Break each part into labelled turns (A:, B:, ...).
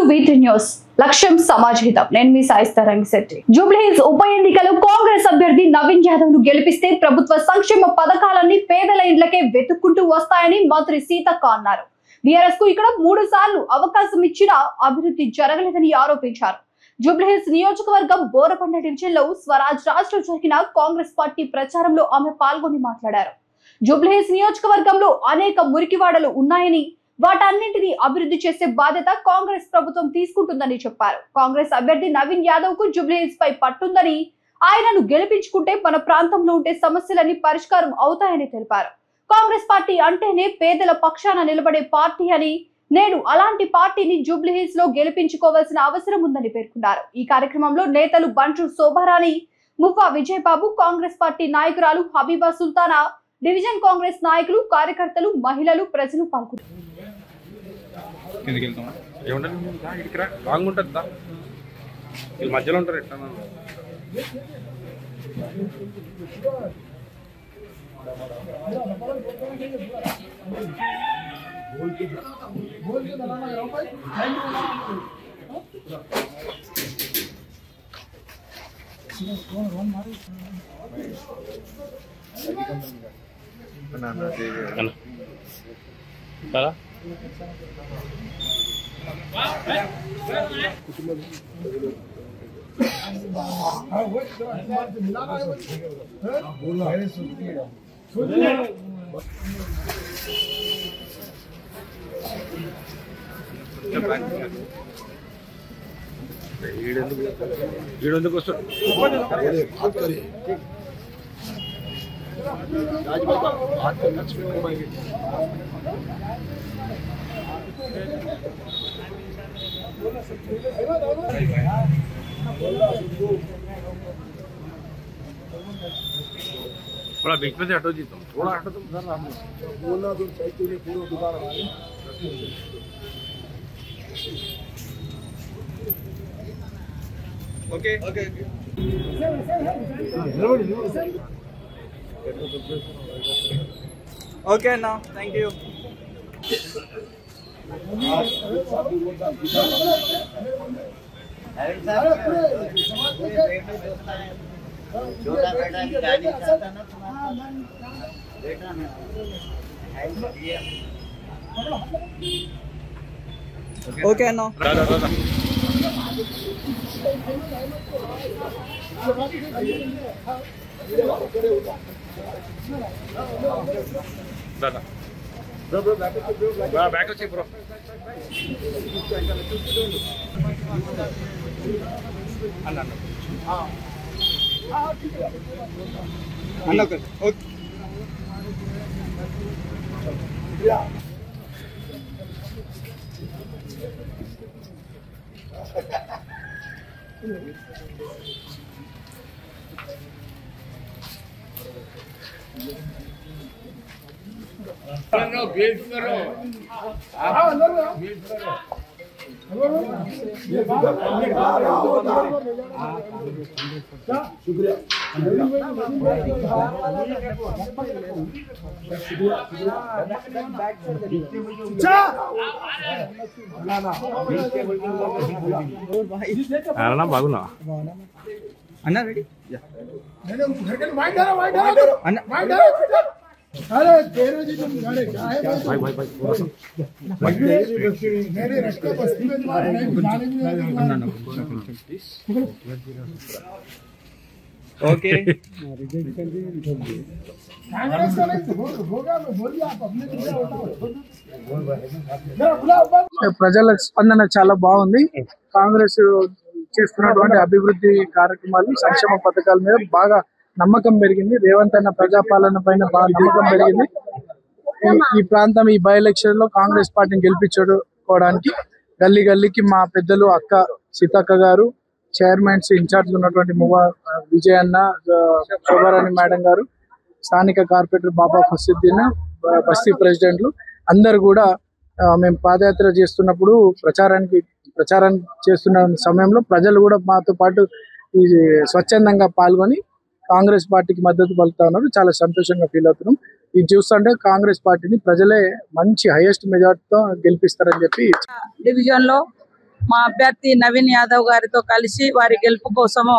A: వీటి న్యూస్ లక్ష్యం సమాజహితం. నేను మీ సాయిస్తా రంగిశెట్టి. జూబ్లీహిల్స్ ఉప ఎన్నికలో కాంగ్రెస్ అభ్యర్థి నవీన్ యాదవ్ ను గెలిపిస్తే ప్రభుత్వ సంక్షేమ పథకాలన్నీ పేదల ఇండ్లకే వెతుక్కుంటూ వస్తాయని మంత్రి సీతక్క అన్నారు. బీఆర్ఎస్ కు ఇక్కడ 3 సార్లు అవకాశం ఇచ్చినా అభివృద్ధి జరగలేదని ఆరోపించారు. జూబ్లీహిల్స్ నియోజకవర్గం బోరబండ డివిజన్ లో స్వరాజ్ రాజ్ లో జరిగిన కాంగ్రెస్ పార్టీ ప్రచారంలో ఆమె పాల్గొని మాట్లాడారు. జూబ్లీహిల్స్ నియోజకవర్గంలో అనేక మురికివాడలు ఉన్నాయని, వాటన్నింటినీ అభివృద్ధి చేసే బాధ్యత కాంగ్రెస్ ప్రభుత్వం తీసుకుంటుందని చెప్పారు. కాంగ్రెస్ అభ్యర్థి నవీన్ యాదవ్ కు జూబ్లీహిల్స్ పై పట్టుందని, ఆయనను గెలిపించుకుంటే మన ప్రాంతంలో ఉండే సమస్యలన్నీ పరిష్కారం అవుతాయని తెలిపారు. కాంగ్రెస్ పార్టీ అంటేనే పేదల పక్షాన నిలబడే పార్టీ అని, నేడు అలాంటి పార్టీని జూబ్లీహిల్స్ లో గెలిపించుకోవాల్సిన అవసరం ఉందని పేర్కొన్నారు. ఈ కార్యక్రమంలో నేతలు బండ్రు శోభారాణి, మువ్వా విజయబాబు, కాంగ్రెస్ పార్టీ నాయకురాలు హబీబా సుల్తానా, డివిజన్ కాంగ్రెస్ నాయకులు, కార్యకర్తలు, మహిళలు, ప్రజలు పాల్గొన్నారు.
B: మధ్యలో ఉంటారు ఎట్లా ఈడెందుకు వస్తాడు थोड़ा बीच में से हटो जी, तुम थोड़ा हटो, तुम उधर बोलना तुम साइकिल में पूरा दुकान वाले ओके ओके ओके ना थैंक यू
C: छोटा बेटा गाड़ी चाहता ना बेटा ना
D: ओके नो
B: दादा बैक వచ్చి బ్రో అన్న ఓకే
C: शुक्रिया
B: బాగున్నా
D: అన్న రెడీ
C: अरे तेरे जी तुम गाड़े
B: भाई भाई भाई
C: मेरे रस्ते बस्ती में तुम्हारे
D: ओके
C: कांग्रेस का नहीं होगा मैं बोलिए आप अपने
E: ప్రజల స్పందన చాలా బాగుంది. కాంగ్రెస్ చేస్తున్నటువంటి అభివృద్ధి కార్యక్రమాలు, సంక్షేమ పథకాల మీద బాగా నమ్మకం పెరిగింది. రేవంత్ అన్న ప్రజాపాలన పైన బాగా నమ్మకం పెరిగింది. ఈ ప్రాంతం ఈ బై ఎలక్షన్ లో కాంగ్రెస్ పార్టీని గెలిపించుకోవడానికి గల్లీ గల్లీకి మా పెద్దలు అక్క సీతక్క గారు, చైర్మన్స్ ఇన్ఛార్జ్ ఉన్నటువంటి మువ్వా విజయన్న, శోభారాణి మేడం గారు, స్థానిక కార్పొరేటర్ బాబా ఫసీద్దీన్, బస్తీ ప్రెసిడెంట్లు అందరు కూడా మేము పాదయాత్ర చేస్తున్నప్పుడు ప్రచారం చేస్తున్న సమయంలో ప్రజలు కూడా మాతో పాటు ఈ స్వచ్ఛందంగా పాల్గొని కాంగ్రెస్ పార్టీకి మద్దతు పలుకుతా ఉన్నారు. చాలా సంతోషంగా ఫీల్ అవుతున్నాం. ఇది చూస్తుంటే కాంగ్రెస్ పార్టీని ప్రజలే మంచి హైయెస్ట్ మెజార్టీతో గెలిపిస్తారని చెప్పి
F: డివిజన్ లో మా అభ్యర్థి నవీన్ యాదవ్ గారితో కలిసి వారి గెలుపు కోసము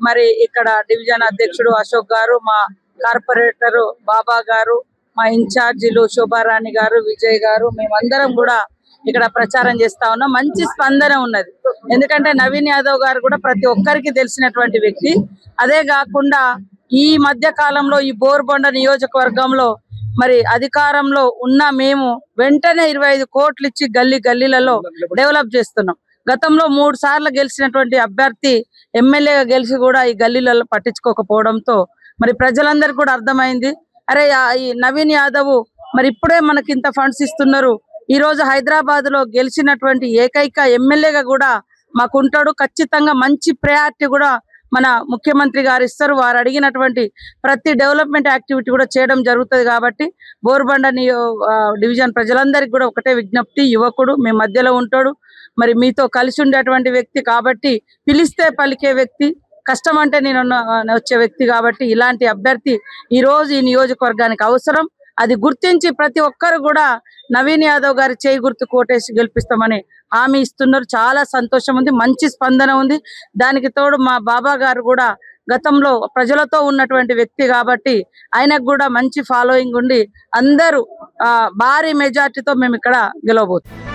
F: మరి ఇక్కడ డివిజన్ అధ్యక్షుడు అశోక్ గారు, మా కార్పొరేటర్ బాబా గారు, మా ఇన్ఛార్జీలు శోభారాణి గారు, విజయ్ గారు, మేమందరం కూడా ఇక్కడ ప్రచారం చేస్తా ఉన్నాం. మంచి స్పందన ఉన్నది. ఎందుకంటే నవీన్ యాదవ్ గారు కూడా ప్రతి ఒక్కరికి తెలిసినటువంటి వ్యక్తి. అదే కాకుండా ఈ మధ్య కాలంలో ఈ బోర్బండ నియోజకవర్గంలో మరి అధికారంలో ఉన్న మేము వెంటనే 25 కోట్లు ఇచ్చి గల్లీలలో డెవలప్ చేస్తున్నాం. గతంలో 3 సార్లు గెలిచినటువంటి అభ్యర్థి ఎమ్మెల్యేగా గెలిచి కూడా ఈ గల్లీలలో పట్టించుకోకపోవడంతో మరి ప్రజలందరికీ కూడా అర్థమైంది, అరే ఈ నవీన్ యాదవ్ మరి ఇప్పుడే మనకి ఇంత ఫండ్స్ ఇస్తున్నారు, ఈ రోజు హైదరాబాద్ లో గెలిచినటువంటి ఏకైక ఎమ్మెల్యేగా కూడా మాకు ఉంటాడు, ఖచ్చితంగా మంచి ప్రయారిటీ కూడా మన ముఖ్యమంత్రి గారు ఇస్తారు, వారు అడిగినటువంటి ప్రతి డెవలప్మెంట్ యాక్టివిటీ కూడా చేయడం జరుగుతుంది. కాబట్టి బోర్బండ డివిజన్ ప్రజలందరికీ కూడా ఒకటే విజ్ఞప్తి, యువకుడు మీ మధ్యలో ఉంటాడు, మరి మీతో కలిసి ఉండేటువంటి వ్యక్తి కాబట్టి, పిలిస్తే పలికే వ్యక్తి, కష్టం అంటే నేను వచ్చే వ్యక్తి కాబట్టి ఇలాంటి అభ్యర్థి ఈ రోజు ఈ నియోజకవర్గానికి అవసరం. అది గుర్తించి ప్రతి ఒక్కరు కూడా నవీన్ యాదవ్ గారి చేయి గుర్తు కోటేసి గెలిపిస్తామని హామీ ఇస్తున్నారు. చాలా సంతోషం ఉంది, మంచి స్పందన ఉంది. దానికి తోడు మా బాబా గారు కూడా గతంలో ప్రజలతో ఉన్నటువంటి వ్యక్తి కాబట్టి ఆయనకు కూడా మంచి ఫాలోయింగ్ ఉండి అందరూ భారీ మెజార్టీతో మేము ఇక్కడ గెలవబోతున్నాం.